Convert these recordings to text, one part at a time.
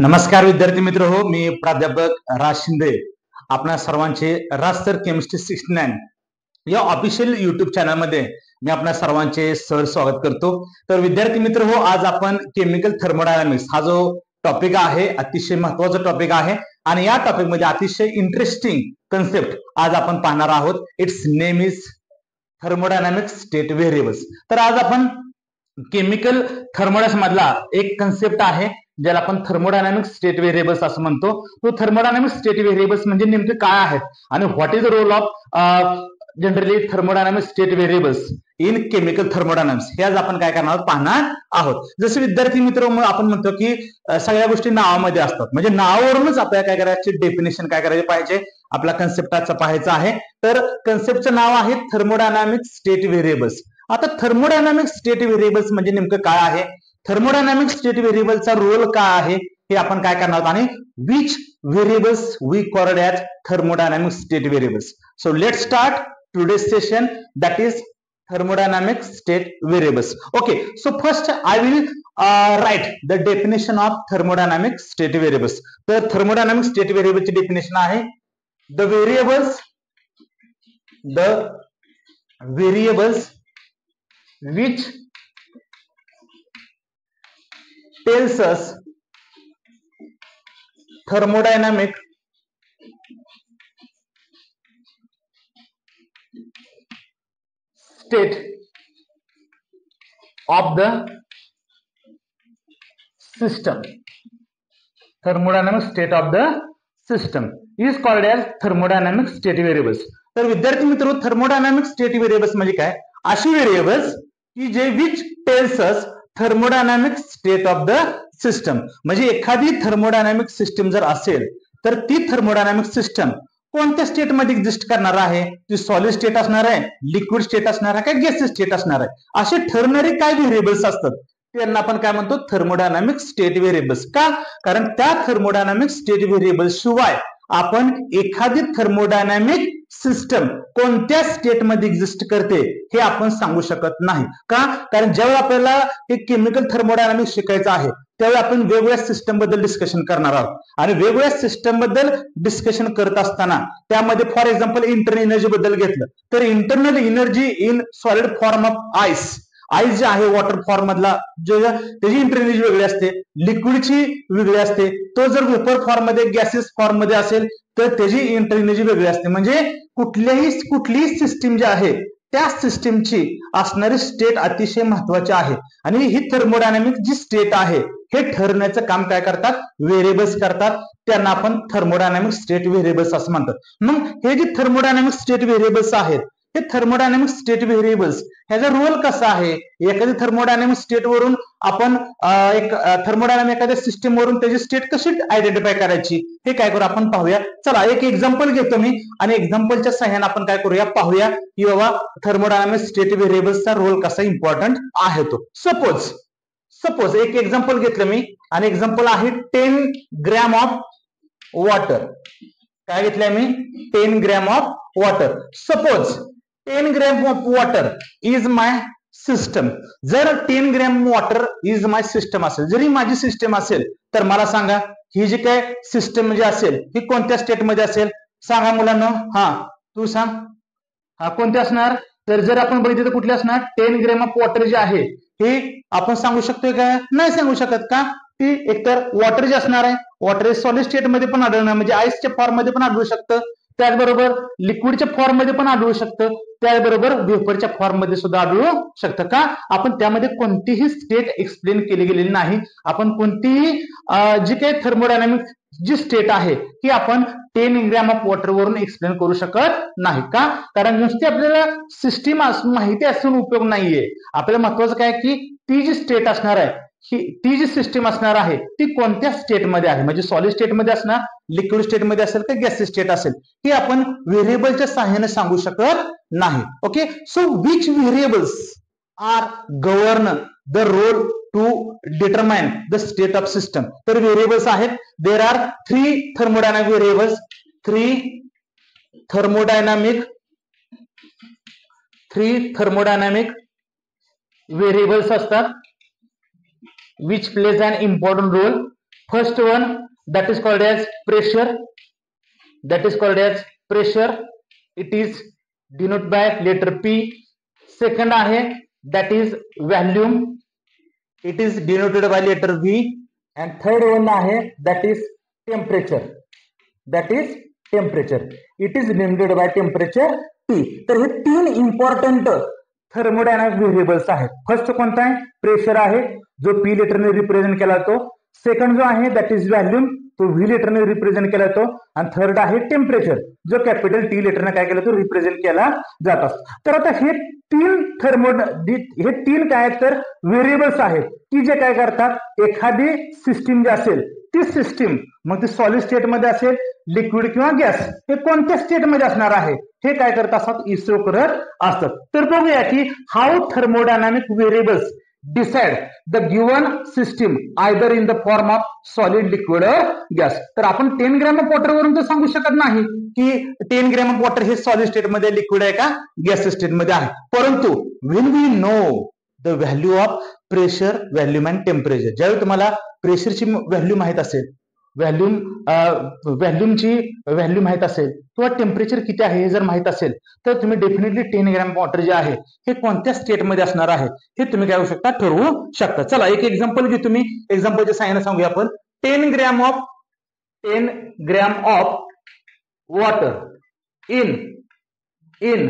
नमस्कार विद्यार्थी मित्र हो, मी प्राध्यापक राज शिंदे आपणा सर्वांचे राज सर केमिस्ट्री 69 या ऑफिशियल युट्यूब चॅनल मध्ये मी आपणा सर्वांचे सर स्वागत करतो। तर विद्यार्थी मित्र हो, आज आपण केमिकल थर्मोडायनामिक्स हा जो टॉपिक आहे अतिशय महत्त्वाचा टॉपिक आहे आणि या टॉपिक मध्ये अतिशय इंटरेस्टिंग कन्सेप्ट आज आपण पाहणार आहोत। It's name is thermodynamics state variables. तर आज आपण केमिकल थर्मोडायनामिक्स मधला एक कन्सेप्ट आहे ज्याला आपण थर्मोडायनामिक स्टेट व्हेरिएबल्स असं म्हणतो। तो थर्मोडायनामिक स्टेट व्हेरिएबल्स म्हणजे नेमके काय आहेत आणि what is the role of generally thermodynamic state variables in chemical thermodynamics हे आज आपण काय करणार आहोत पाहणार आहोत। जसे विद्यार्थी मित्र आपण म्हणतो की सगळ्या गोष्टी नावामध्ये असतात, म्हणजे नावावरूनच आपल्याला काय करायचे डेफिनेशन काय करायचे पाहिजे, आपला कन्सेप्टचा पाहायचा आहे। तर कन्सेप्टचं नाव आहे थर्मोडायनामिक स्टेट व्हेरिएबल्स। आता थर्मोडायनामिक स्टेट व्हेरिएबल्स म्हणजे नेमकं काय आहे, थर्मोडायनामिक स्टेट व्हेरिएबलचा रोल काय आहे हे आपण काय करणार आहोत आणि which variables we called as thermodynamic state variables. So let's start today's session, that is thermodynamic state variables. Okay, so first I will write the definition of thermodynamic state variables. The thermodynamic state variable ची definition आहे the variables which tells us thermodynamic state of the system. Thermodynamic state of the system is called as thermodynamic state variables. तर विद्यार्थी मित्र thermodynamic state variables म्हणजे काय, अशी variables की जे which tells us thermodynamic state of the system, म्हणजे एखादी थर्मोडायनामिक सिस्टम जर असेल तर ती थर्मोडायनामिक सिस्टम कोणत्या स्टेट मध्ये एक्झिस्ट करणार आहे, ती सॉलिड स्टेट असणार आहे, लिक्विड स्टेट असणार आहे का गॅसियस स्टेट असणार आहे, असे ठरणारे काय व्हेरिएबल्स असतात त्यांना आपण काय म्हणतो थर्मोडायनामिक स्टेट व्हेरिएबल्स। का, कारण त्या थर्मोडायनामिक स्टेट व्हेरिएबल्स शिवाय आपण एखादी थर्मोडायनामिक सिस्टम कोणत्या स्टेट मध्ये एक्झिस्ट करते हे आपण सांगू शकत नाही। का, कारण जेव्हा आपल्याला हे केमिकल थर्मोडायनामिक्स शिकायचं आहे त्यावेळी आपण वेगवेगळ्या सिस्टम बद्दल डिस्कशन करणार आहोत आणि वेगवेगळ्या सिस्टम बद्दल डिस्कशन करत असताना त्यामध्ये फॉर एक्झाम्पल इंटरनल एनर्जी बद्दल घेतलं तर internal energy in solid form of ice जे आहे वॉटर फॉर्म मधला जो त्याची इंटरनल एनर्जी वेगळी असते, लिक्विडची वेगळी असते, तो जर वेपर फॉर्म मध्ये गॅसेस फॉर्म मध्ये असेल तर त्याची इंटरनल एनर्जी वेगळी असते। म्हणजे कुठलीही सिस्टीम जी आहे त्या सिस्टीमची असणारी स्टेट अतिशय महत्वाची आहे आणि ही थर्मोडायनामिक जी स्टेट आहे हे ठरवण्याचं काम काय करतात व्हेरिएबल्स करतात, त्यांना आपण थर्मोडायनामिक स्टेट व्हेरिएबल्स असं म्हणतात। मग हे जे थर्मोडायनामिक स्टेट व्हेरिएबल्स आहेत हे थर्मोडायनामिक स्टेट व्हेरिएबल्स ह्याचा रोल कसा आहे, एखाद्या थर्मोडायनामिक स्टेट वरून आपण एक थर्मोडायनामिक एखाद्या सिस्टीम वरून त्याची स्टेट कशी आयडेंटिफाय करायची हे काय करू आपण पाहूया। चला एक एक्झाम्पल घेतो मी आणि एक्झाम्पलच्या सहाय्याने आपण काय करूया पाहूया की बाबा थर्मोडायनामिक स्टेट व्हेरिएबल्सचा रोल कसा इम्पॉर्टंट आहे तो। सपोज एक एक्झाम्पल घेतलं मी आणि एक्झाम्पल आहे 10 ग्रॅम ऑफ वॉटर। काय घेतलंय मी 10 gram of water. Suppose 10 gram of water is my system. जर 10 gram water is my system असेल, जरी माझी सिस्टम असेल तर मला सांगा ही जी काय सिस्टम म्हणजे असेल ही कोणत्या स्टेट मध्ये असेल सांगा मुलांना। हा तू सांग, हा कोणते असणार, तर जर आपण बघितलं तर कुठले असणार 10 ग्रॅम ऑफ वॉटर जे आहे हे आपण सांगू शकतोय का, नाही सांगू शकत। का, ती एकतर वॉटर जे असणार आहे वॉटर सॉलिड स्टेट मध्ये पण आढळणार म्हणजे आईसच्या फॉर्म मध्ये पण आढळू शकतं, त्याचबरोबर लिक्विडच्या फॉर्म मध्ये पण आढळू शकतं, त्याचबरोबर वेपरच्या फॉर्म मध्ये सुद्धा आढळू शकतं। का, आपण त्यामध्ये कोणतीही स्टेट एक्सप्लेन केली गेलेली नाही, आपण कोणतीही जी काही थर्मोडायनामिक जी स्टेट आहे ही आपण 10 ग्रॅम ऑफ वॉटर वरून एक्सप्लेन करू शकत नाही। का, कारण नुसती आपल्याला सिस्टीम माहिती असून उपयोग नाहीये, आपल्याला महत्वाचं काय की ती जी स्टेट असणार आहे ती जी सिस्टीम असणार आहे ती कोणत्या स्टेट मध्ये आहे, म्हणजे सॉलिड स्टेट मध्ये असणार, लिक्विड स्टेट मध्ये असेल का गॅसियस स्टेट असेल हे आपण व्हेरिएबलच्या सहाय्याने सांगू शकत नाही। Okay, so which variables are govern the role to determine the state of system. तर व्हेरिएबल्स आहेत, there are 3 thermodynamic variables, 3 thermodynamic variables असतात which plays an important role First one that is called as pressure. That is called as pressure. It is denoted by letter P. Second आहे that is volume. It is denoted by letter V. And third one आहे that is temperature. That is temperature. It is denoted by temperature T. तर हे तीन important thermodynamic variables आहेत. First कोणता आहे? Pressure आहे, जो पी लेटरने रिप्रेझेंट केला जातो. सेकंड जो आहे दॅट इज व्हॅल्यूम, तो व्ही लेटरने रिप्रेझेंट केला जातो. आणि थर्ड आहे टेम्परेचर, जो कॅपिटल टी लेटरने काय केला तो रिप्रेझेंट केला जात असतो. तर आता हे तीन काय तर व्हेरिएबल्स आहेत की जे काय करतात, एखादी सिस्टीम जी असेल ती सिस्टीम मग ती सॉलिड स्टेट मध्ये असेल, लिक्विड किंवा गॅस, हे कोणत्या स्टेट मध्ये असणार आहे हे काय करत असतात, इसो करत असतात. तर बघूया की how thermodynamic variables decide the given system either in the form of solid, liquid और गॅस. तर आपण 10 ग्रॅम ऑफ वॉटर वरून तर सांगू शकत नाही की 10 ग्रॅम ऑफ वॉटर हे सॉलिड स्टेट मध्ये, लिक्विड आहे का गॅस स्टेट मध्ये आहे. परंतु when we know the value of pressure, volume and temperature, ज्यावेळी तुम्हाला प्रेशरची व्हॅल्यू माहित असेल, व्हॅल्यूमची व्हॅल्यू माहित असेल किंवा टेम्परेचर किती आहे हे जर माहित असेल, तर तुम्ही डेफिनेटली 10 ग्रॅम वॉटर जे आहे हे कोणत्या स्टेटमध्ये असणार आहे हे तुम्ही काय होऊ शकता, ठरवू शकता. चला एक एक्झाम्पल घेऊ. तुम्ही एक्झाम्पलच्या साहाय्याने सांगूया आपण. 10 gram of water in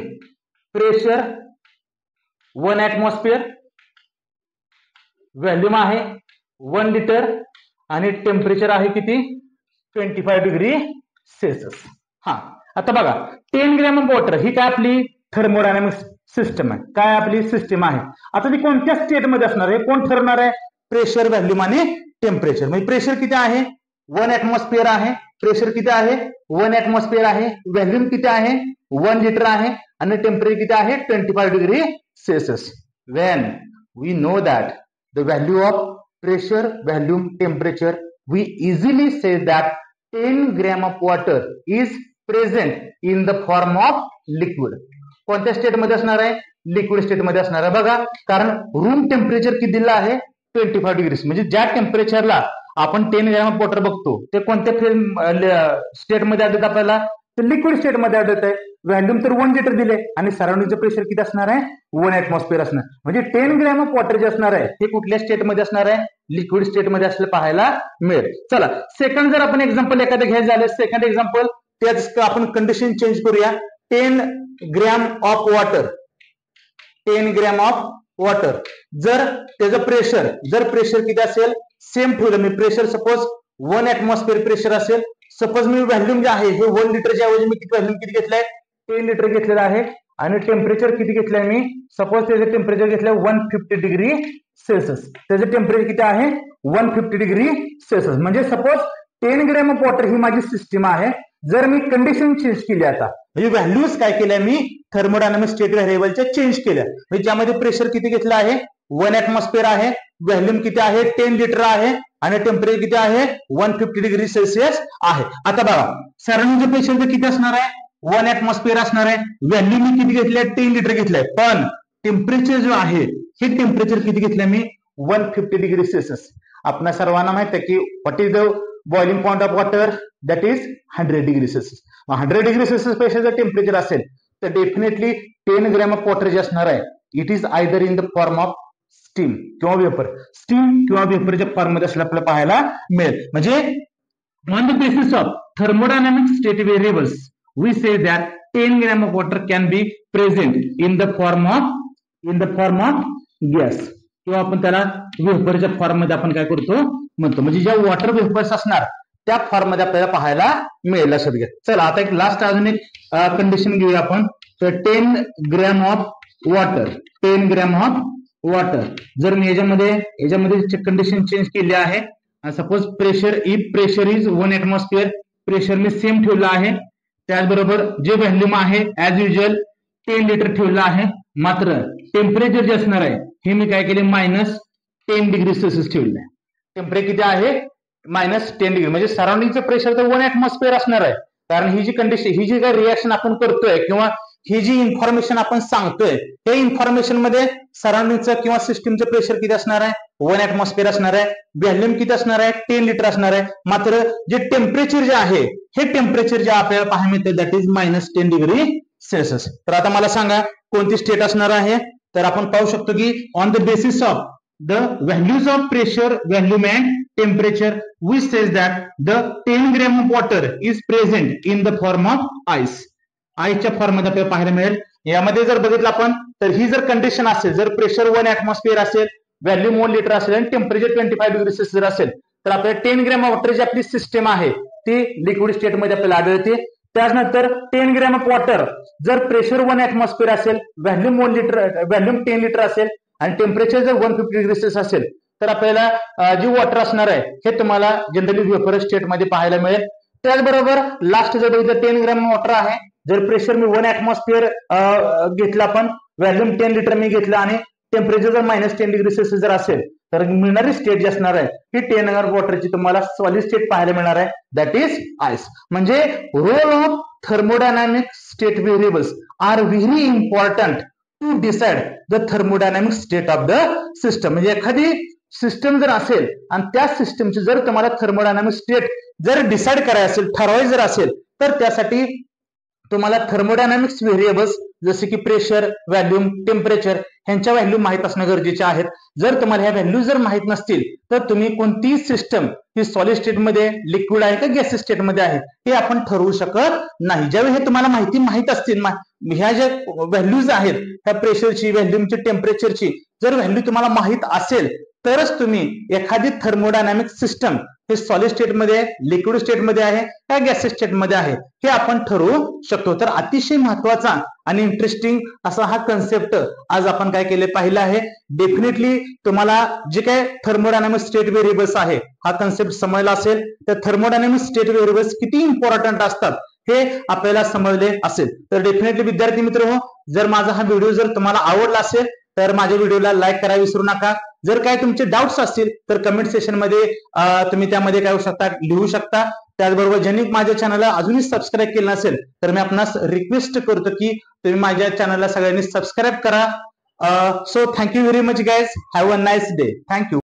pressure 1 atmosphere, volume आहे 1 लिटर आणि टेम्परेचर आहे किती 25 डिग्री सेल्सिअस. हा आता बघा 10 ग्रॅम ऑफ वॉटर ही काय आपली थर्मोडायनामिक सिस्टम आहे, काय आपली सिस्टम आहे. आता ती कोणत्या स्टेट मध्ये असणार आहे, कोण ठरवणार आहे, प्रेशर, व्हॅल्यूम आणि टेम्परेचर. म्हणजे प्रेशर किती आहे 1 atmosphere आहे, प्रेशर किती आहे 1 atmosphere आहे, व्हॅल्यूम किती आहे 1 लिटर आहे आणि टेम्परेचर किती आहे 25 degree Celsius. When we know that the value of pressure, volume, temperature, we easily say that 10 gram of water is present in the form of liquid. कोणत्या स्टेट मध्ये असणार आहे, लिक्विड स्टेट मध्ये असणार आहे. बघा कारण रूम टेम्परेचर किती दिलं आहे 25 डिग्री, म्हणजे ज्या टेम्परेचरला आपण 10 ग्रॅम ऑफ वॉटर बघतो ते कोणत्या स्टेट मध्ये आढळत आपल्याला, तर लिक्विड स्टेट मध्ये आढळत आहे. व्हॅल्यूम तर 1 लिटर दिले आणि सराउंडिंगचं प्रेशर किती असणार आहे 1 atmosphere असणार. म्हणजे 10 ग्रॅम ऑफ वॉटर जे असणार आहे हे कुठल्या स्टेट मध्ये असणार आहे, लिक्विड स्टेट मध्ये असलं पाहायला मिळेल. चला सेकंड जर आपण एक्झाम्पल एखादं घ्यायचं झालं, सेकंड एक्झाम्पल त्याच आपण कंडिशन चेंज करूया. 10 gram of water, 10 gram of water जर त्याचं प्रेशर, जर प्रेशर किती असेल सेम ठेवलं मी, प्रेशर सपोज 1 atmosphere प्रेशर असेल, सपोज मी व्हॅल्यूम जे आहे हे 1 लिटरच्या ऐवजी मी व्हॅल्यूम किती घेतलंय 10 लिटर घेतलेलं आहे आणि टेम्परेचर किती घेतलंय मी, सपोज त्याचं टेम्परेचर घेतलंय 150 डिग्री सेल्सिअस. त्याचं टेम्परेचर किती आहे 150 डिग्री सेल्सिअस. म्हणजे सपोज 10 ग्रॅम ऑफ वॉटर ही माझी सिस्टीम आहे. जर मी कंडिशन चेंज केली आता, म्हणजे व्हॅल्यूज काय केल्या मी थर्मोडायनामिक स्टेट व्हेरिएबलच्या चेंज केल्या, म्हणजे ज्यामध्ये प्रेशर किती घेतलं आहे 1 atmosphere आहे, व्हॅल्यूम किती आहे 10 लिटर आहे आणि टेम्परेचर किती आहे 150 डिग्री सेल्सिअस आहे. आता बघा सराउंडिंगचं प्रेशर किती असणार आहे 1 atmosphere असणार आहे, व्हॅल्यूम मी किती घेतलंय 10 लिटर घेतलंय, पण टेम्परेचर जो आहे हे टेम्परेचर किती घेतलंय मी 150 डिग्री सेल्सिअस. आपल्या सर्वांना माहित आहे की what is the boiling point of water, that is 100 degree Celsius. 100 degree Celsius पेक्षा जर टेम्परेचर असेल तर डेफिनेटली 10 ग्रॅम ऑफ वॉटर जे असणार आहे it is either in the form of steam किंवा वेपर, स्टीम किंवा वेपरच्या फॉर्म मध्ये असलं आपल्याला पाहायला मिळेल. म्हणजे on the basis of thermodynamic state variables we say that 10 gram of water can be present in the form of gas, किंवा आपण त्याला वेपरच्या फॉर्म मध्ये आपण काय करतो म्हणतो, म्हणजे ज्या वॉटर वेपर्स असणार त्या फॉर्म मध्ये आपल्याला पाहायला मिळेल. लक्षात घ्या. चला आता एक लास्ट अजून एक कंडिशन घेऊया आपण. तर 10 gram of water, 10 gram of water जर मी याच्यामध्ये कंडिशन चेंज केली आहे, suppose pressure, if pressure is 1 atmosphere, pressure me same ठेवलं आहे, त्याचबरोबर जे व्हॅल्यूम आहे ऍज युजल 10 लिटर ठेवलं आहे, मात्र टेम्परेचर जे असणार आहे हे मी काय केले -10 डिग्री सेल्सिअस ठेवलं आहे. टेम्परेचर किती आहे -10 डिग्री, म्हणजे सराउंडिंगचं प्रेशर तर 1 atmosphere असणार आहे. कारण ही जी कंडिशन, ही जी काही रिएक्शन आपण करतोय किंवा ही जी इन्फॉर्मेशन आपण सांगतोय त्या इन्फॉर्मेशन मध्ये सराउंडिंगचं किंवा सिस्टीमचं प्रेशर किती असणार आहे 1 ऍटमॉस्फिअर असणार आहे, व्हॉल्यूम किती असणार आहे 10 लिटर असणार आहे. मात्र जे टेम्परेचर जे आहे हे टेम्परेचर जे आपल्याला पाहायला मिळते दॅट इज -10 डिग्री सेल्सिअस. तर आता मला सांगा कोणती स्टेट असणार आहे. तर आपण पाहू शकतो की on the basis of the values of pressure, volume and temperature we say that the 10 gram of water is present in the form of ice. आईसच्या फॉर्म मध्ये आपल्याला पाहायला मिळेल. यामध्ये जर बघितलं आपण तर ही जर कंडिशन असेल, जर प्रेशर 1 ऍटमॉस्फिअर असेल, व्हॅल्यूम 1 लिटर असेल आणि टेम्परेचर 25 डिग्री सेल्सिअस जर असेल तर आपल्याला 10 ग्रॅम वॉटर जी आपली सिस्टम आहे ती लिक्विड स्टेट मध्ये आपल्याला आढळते. त्यानंतर 10 ग्रॅम ऑफ वॉटर जर प्रेशर 1 ऍटमॉस्फिअर असेल, व्हॅल्यूम 10 लिटर असेल आणि टेम्परेचर जर 150 डिग्री सेल्सिअस असेल तर आपल्याला जी वॉटर असणार आहे हे तुम्हाला जनरली व्हेपर स्टेट मध्ये पाहायला मिळेल. त्याचबरोबर लास्ट जर बघितलं 10 ग्रॅम वॉटर आहे, जर प्रेशर मी 1 ऍटमॉस्फिअर घेतला पण व्हॅल्यूम 10 लिटर मी घेतला आणि टेम्परेचर जर -10 डिग्री सेल्सिअस जर असेल तर मिळणारी स्टेट जी असणार आहे ही 10 ग्रॅम वॉटरची तुम्हाला सॉलिड स्टेट पाहायला मिळणार आहे दॅट इज आईस. म्हणजे role of thermodynamic state variables are very important to decide the thermodynamic state of the system. म्हणजे एखादी सिस्टम जर असेल आणि त्या सिस्टमची जर तुम्हाला थर्मोडायनामिक स्टेट जर डिसाइड करायचं असेल, ठरवायचं जर असेल तर त्यासाठी तुम्हाला थर्मोडायनामिक्स व्हेरिएबल्स जसे की प्रेशर, व्हॅल्यूम, टेम्परेचर ह्यांच्या व्हॅल्यू माहित असणं गरजेचे आहेत. जर तुम्हाला ह्या व्हॅल्यू जर माहित नसतील तर तुम्ही कोणतीही सिस्टम ही सॉलिड स्टेट मध्ये, लिक्विड आहे का गॅस स्टेट मध्ये आहे हे आपण ठरवू शकत नाही. ज्यावेळी हे तुम्हाला माहित असतील, ह्या ज्या व्हॅल्यूज आहेत ह्या प्रेशरची, व्हॅल्यूमची, टेम्परेचरची जर व्हॅल्यू तुम्हाला माहित असेल तरच तुम्ही एखादी थर्मोडायनामिक सिस्टम हे सॉलिड स्टेट मध्ये, लिक्विड स्टेट मध्ये आहे का गॅस स्टेट मध्ये आहे हे आपण ठरवू शकतो. तर अतिशय महत्वाचा आणि इंटरेस्टिंग असा हा कन्सेप्ट आज आपण काय केले पाहिलं आहे. डेफिनेटली तुम्हाला जे काय थर्मोडायनामिक स्टेट व्हेरिएबल्स आहे हा कन्सेप्ट समजला असेल. तर थर्मोडायनामिक स्टेट व्हेरिएबल्स किती इम्पॉर्टंट असतात हे आपल्याला समजले असेल. तर डेफिनेटली विद्यार्थी मित्र, जर माझा हा व्हिडिओ जर तुम्हाला आवडला असेल तर माझ्या व्हिडिओला लाईक करायला विसरू नका. जर काय तुमचे डाऊट्स असतील तर कमेंट सेक्शन मध्ये तुम्ही त्यामध्ये काय लिहू शकता. त्याचबरोबर ज्यांनी माझ्या चॅनलला अजूनही सबस्क्राईब केलं नसेल तर मी आपणास रिक्वेस्ट करतो की तुम्ही माझ्या चॅनलला सगळ्यांनी सबस्क्राईब करा. So thank you very much guys. Have a nice day. Thank you.